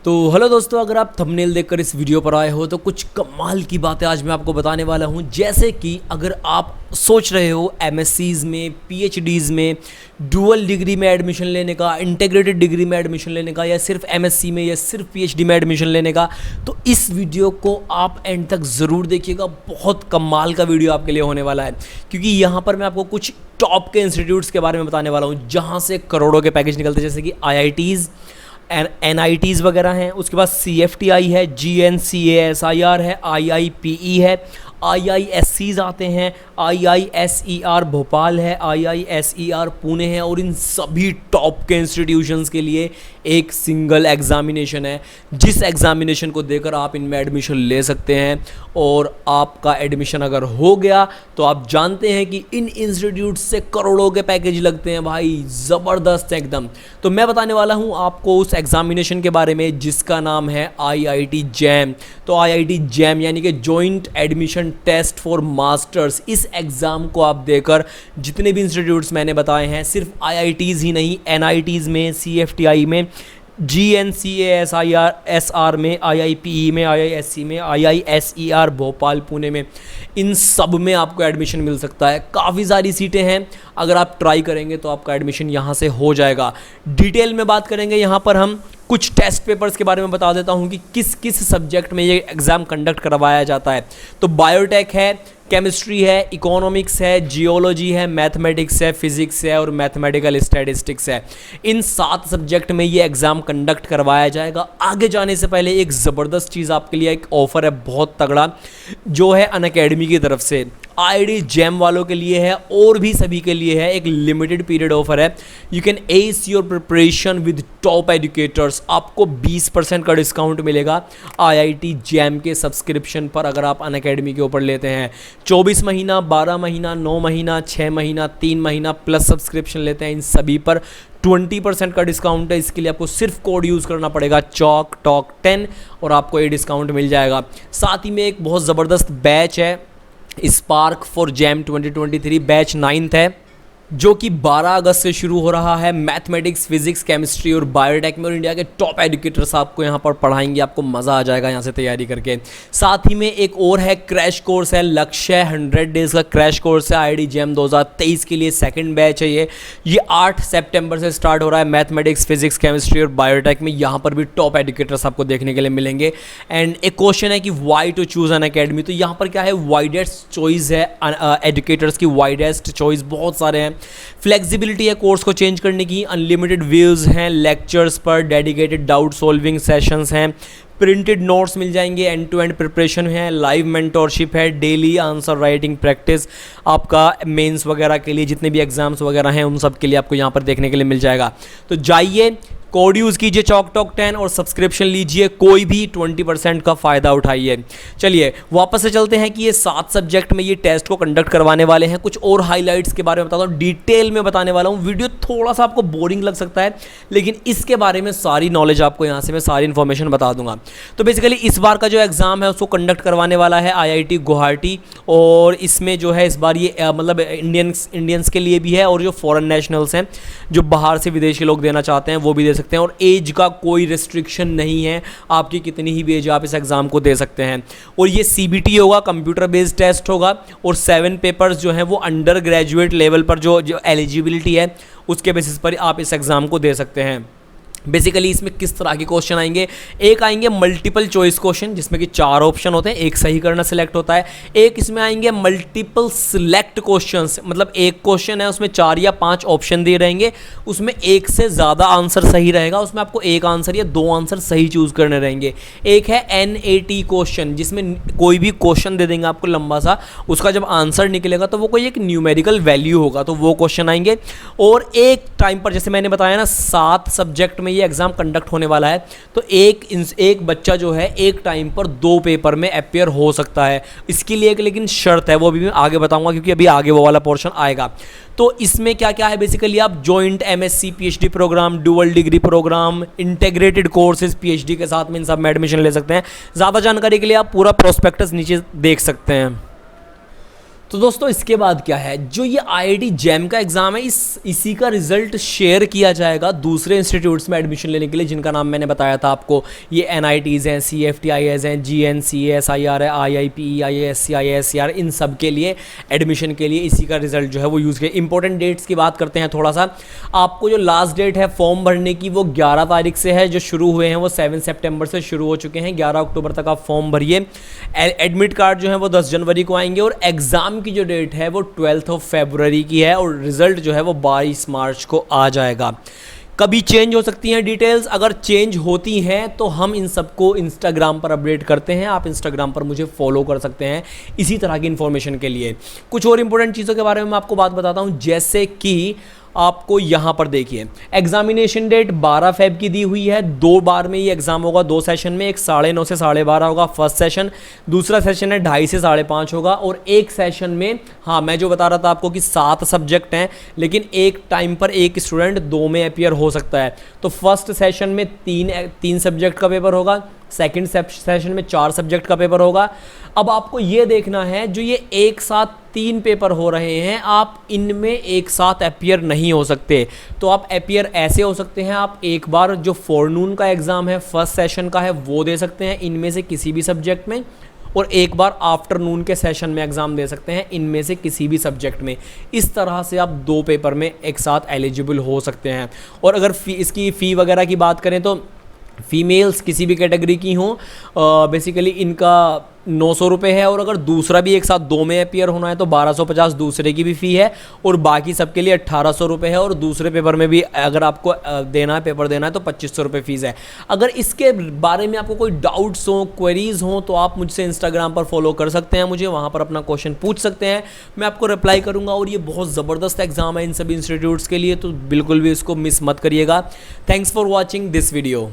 तो हेलो दोस्तों, अगर आप थंबनेल देखकर इस वीडियो पर आए हो तो कुछ कमाल की बातें आज मैं आपको बताने वाला हूं। जैसे कि अगर आप सोच रहे हो एमएससीज़ में, पीएचडीज़ में, डुअल डिग्री में एडमिशन लेने का, इंटीग्रेटेड डिग्री में एडमिशन लेने का, या सिर्फ एमएससी में या सिर्फ पीएचडी में एडमिशन लेने का, तो इस वीडियो को आप एंड तक ज़रूर देखिएगा। बहुत कमाल का वीडियो आपके लिए होने वाला है, क्योंकि यहाँ पर मैं आपको कुछ टॉप के इंस्टीट्यूट्स के बारे में बताने वाला हूँ जहाँ से करोड़ों के पैकेज निकलते हैं। जैसे कि IITs, NITs वगैरह हैं, उसके बाद CFTI है, GNCASIR है, IIPE है, IISCs आते हैं, IISER भोपाल है, IISER पुणे है, और इन सभी टॉप के इंस्टीट्यूशंस के लिए एक सिंगल एग्जामिनेशन है, जिस एग्जामिनेशन को देकर आप इनमें एडमिशन ले सकते हैं। और आपका एडमिशन अगर हो गया तो आप जानते हैं कि इन इंस्टीट्यूट से करोड़ों के पैकेज लगते हैं भाई, ज़बरदस्त एकदम। तो मैं बताने वाला हूं आपको उस एग्जामिनेशन के बारे में जिसका नाम है IIT JAM। तो IIT JAM यानी कि joint admission test for masters. इस एग्ज़ाम को आप देकर जितने भी इंस्टीट्यूट्स मैंने बताए हैं, सिर्फ IITs ही नहीं, NITs में, CFTI में, GNCASIR में, IIPE में, IISC में, IISER भोपाल पुणे में, इन सब में आपको एडमिशन मिल सकता है। काफ़ी सारी सीटें हैं, अगर आप ट्राई करेंगे तो आपका एडमिशन यहाँ से हो जाएगा। डिटेल में बात करेंगे यहाँ पर हम। कुछ टेस्ट पेपर्स के बारे में बता देता हूँ कि किस किस सब्जेक्ट में ये एग्ज़ाम कंडक्ट करवाया जाता है। तो बायोटेक है, केमिस्ट्री है, इकोनॉमिक्स है, जियोलॉजी है, मैथमेटिक्स है, फिजिक्स है और मैथमेटिकल स्टैटिस्टिक्स है। इन 7 सब्जेक्ट में ये एग्ज़ाम कंडक्ट करवाया जाएगा। आगे जाने से पहले एक ज़बरदस्त चीज़ आपके लिए, एक ऑफ़र है बहुत तगड़ा, जो है अनअकैडमी की तरफ से। IIT JAM वालों के लिए है और भी सभी के लिए है, एक लिमिटेड पीरियड ऑफर है। You can S your preparation with top educators. आपको 20% का डिस्काउंट मिलेगा IIT JAM के सब्सक्रिप्शन पर, अगर आप अनअकैडमी के ऊपर लेते हैं। 24 महीना, 12 महीना, 9 महीना, 6 महीना, 3 महीना प्लस सब्सक्रिप्शन लेते हैं, इन सभी पर 20% का डिस्काउंट है। इसके लिए आपको सिर्फ कोड यूज़ करना पड़ेगा, चॉक टॉक 10, और आपको ये डिस्काउंट मिल जाएगा। साथ ही में एक बहुत ज़बरदस्त बैच है, spark for JAM 2023 batch 9th है, जो कि 12 अगस्त से शुरू हो रहा है। मैथमेटिक्स, फिजिक्स, केमिस्ट्री और बायोटेक में, और इंडिया के टॉप एजुकेटर्स आपको यहाँ पर पढ़ाएंगे। आपको मज़ा आ जाएगा यहाँ से तैयारी करके। साथ ही में एक और है, क्रैश कोर्स है, लक्ष्य 100 डेज़ का क्रैश कोर्स है। IIT JAM 2023 के लिए सेकंड बैच है ये 8 सितंबर से स्टार्ट हो रहा है। मैथमेटिक्स, फिजिक्स, केमिस्ट्री और बायोटेक में यहाँ पर भी टॉप एजुकेटर्स आपको देखने के लिए मिलेंगे। एंड एक क्वेश्चन है कि why to choose an academy. तो यहाँ पर क्या है, वाइडेस्ट चॉइस है एजुकेटर्स की, वाइडेस्ट चॉइस, बहुत सारे हैं। फ्लेक्सिबिलिटी है कोर्स को चेंज करने की, अनलिमिटेड व्यूज़ हैं लेक्चर्स पर, डेडिकेटेड डाउट सॉल्विंग सेशंस हैं, प्रिंटेड नोट्स मिल जाएंगे, एंड टू एंड प्रिपरेशन है, लाइव मेंटोरशिप है, डेली आंसर राइटिंग प्रैक्टिस आपका मेंस वगैरह के लिए, जितने भी एग्जाम्स वगैरह हैं उन सब के लिए आपको यहाँ पर देखने के लिए मिल जाएगा। तो जाइए, कोड यूज़ कीजिए चॉक टॉक 10 और सब्सक्रिप्शन लीजिए, कोई भी 20% का फ़ायदा उठाइए। चलिए वापस से चलते हैं कि ये 7 सब्जेक्ट में ये टेस्ट को कंडक्ट करवाने वाले हैं। कुछ और हाइलाइट्स के बारे में बताता हूँ, डिटेल में बताने वाला हूँ। वीडियो थोड़ा सा आपको बोरिंग लग सकता है, लेकिन इसके बारे में सारी नॉलेज आपको यहाँ से मैं सारी इन्फॉर्मेशन बता दूंगा। तो बेसिकली इस बार का जो एग्ज़ाम है उसको कंडक्ट करवाने वाला है IIT गुवाहाटी, और इसमें जो है इस बार ये मतलब इंडियंस के लिए भी है, और जो फॉरेन नेशनल्स हैं, जो बाहर से विदेश के लोग देना चाहते हैं, वो भी दे सकते हैं। और एज का कोई रिस्ट्रिक्शन नहीं है, आपकी कितनी ही भी एज आप इस एग्ज़ाम को दे सकते हैं। और ये CBT होगा, कंप्यूटर बेस्ड टेस्ट होगा, और 7 पेपर्स जो हैं वो अंडर ग्रेजुएट लेवल पर जो एलिजिबिलिटी है उसके बेसिस पर आप इस एग्ज़ाम को दे सकते हैं। बेसिकली इसमें किस तरह के क्वेश्चन आएंगे, एक आएंगे मल्टीपल चॉइस क्वेश्चन जिसमें कि 4 ऑप्शन होते हैं, एक सही करना सिलेक्ट होता है। एक इसमें आएंगे मल्टीपल सिलेक्ट क्वेश्चंस, मतलब एक क्वेश्चन है उसमें 4 या 5 ऑप्शन दिए रहेंगे, उसमें एक से ज़्यादा आंसर सही रहेगा, उसमें आपको एक आंसर या 2 आंसर सही चूज़ करने रहेंगे। एक है NAT क्वेश्चन, जिसमें कोई भी क्वेश्चन दे देंगे आपको लंबा सा, उसका जब आंसर निकलेगा तो वो कोई एक न्यूमेरिकल वैल्यू होगा, तो वो क्वेश्चन आएंगे। और एक टाइम पर, जैसे मैंने बताया ना, 7 सब्जेक्ट में ये एग्ज़ाम कंडक्ट होने वाला है, तो एक बच्चा जो है एक टाइम पर 2 पेपर में अपियर हो सकता है। इसके लिए एक लेकिन शर्त है, वो भी मैं आगे बताऊंगा, क्योंकि अभी आगे वो वाला पोर्शन आएगा। तो इसमें क्या क्या है, बेसिकली आप joint MSc PhD program, dual degree program, integrated courses PhD के साथ में इन सब में एडमिशन ले सकते हैं। ज़्यादा जानकारी के लिए आप पूरा प्रोस्पेक्टस नीचे देख सकते हैं। तो दोस्तों इसके बाद क्या है, जो ये IIT जैम का एग्ज़ाम है इसी का रिजल्ट शेयर किया जाएगा दूसरे इंस्टीट्यूट्स में एडमिशन लेने के लिए, जिनका नाम मैंने बताया था आपको। ये NITs हैं, CFTIs हैं, GNCSIR है, IIPE, IISc, IISER, इन सब के लिए एडमिशन के लिए इसी का रिजल्ट जो है वो यूज़ किया। इंपॉर्टेंट डेट्स की बात करते हैं थोड़ा सा। आपको जो लास्ट डेट है फॉर्म भरने की वो 11 तारीख से है, जो शुरू हुए हैं वो 7 सितंबर से शुरू हो चुके हैं। 11 अक्टूबर तक आप फॉर्म भरिए। एडमिट कार्ड जो है वो 10 जनवरी को आएंगे और एग्ज़ाम की जो डेट है वो 12 फरवरी की है और रिज़ल्ट जो है वो 22 मार्च को आ जाएगा। कभी चेंज हो सकती हैं डिटेल्स, अगर चेंज होती हैं तो हम इन सबको इंस्टाग्राम पर अपडेट करते हैं। आप इंस्टाग्राम पर मुझे फॉलो कर सकते हैं इसी तरह की इन्फॉर्मेशन के लिए। कुछ और इंपॉर्टेंट चीज़ों के बारे में मैं आपको बात बताता हूं, जैसे कि आपको यहाँ पर देखिए एग्जामिनेशन डेट 12 फेब की दी हुई है। 2 बार में ये एग्ज़ाम होगा, 2 सेशन में, एक 9:30 से 12:30 होगा फर्स्ट सेशन, दूसरा सेशन है 2:30 से 5:30 होगा, और एक सेशन में, हाँ मैं जो बता रहा था आपको कि 7 सब्जेक्ट हैं, लेकिन एक टाइम पर एक स्टूडेंट 2 में अपीयर हो सकता है। तो फर्स्ट सेशन में 3 सब्जेक्ट का पेपर होगा, सेकंड सेशन में 4 सब्जेक्ट का पेपर होगा। अब आपको ये देखना है, जो ये एक साथ 3 पेपर हो रहे हैं, आप इनमें एक साथ अपीयर नहीं हो सकते। तो आप अपीयर ऐसे हो सकते हैं, आप एक बार जो फोरनून का एग्ज़ाम है फर्स्ट सेशन का है वो दे सकते हैं इनमें से किसी भी सब्जेक्ट में, और एक बार आफ्टरनून के सेशन में एग्ज़ाम दे सकते हैं इनमें से किसी भी सब्जेक्ट में। इस तरह से आप 2 पेपर में एक साथ एलिजिबल हो सकते हैं। और अगर इसकी फ़ी वगैरह की बात करें तो फीमेल्स किसी भी कैटेगरी की हों, बेसिकली इनका 900 रुपये है, और अगर दूसरा भी एक साथ 2 में अपीयर होना है तो 1250 दूसरे की भी फ़ी है, और बाकी सबके लिए 1800 रुपये है, और दूसरे पेपर में भी अगर आपको देना है, पेपर देना है, तो 2500 रुपये फ़ीस है। अगर इसके बारे में आपको कोई डाउट्स हों, क्वेरीज़ हों, तो आप मुझसे इंस्टाग्राम पर फॉलो कर सकते हैं, मुझे वहाँ पर अपना क्वेश्चन पूछ सकते हैं, मैं आपको रिप्लाई करूँगा। और ये बहुत ज़बरदस्त एग्ज़ाम है इन सभी इंस्टीट्यूट्स के लिए, तो बिल्कुल भी इसको मिस मत करिएगा। Thanks for watching this video.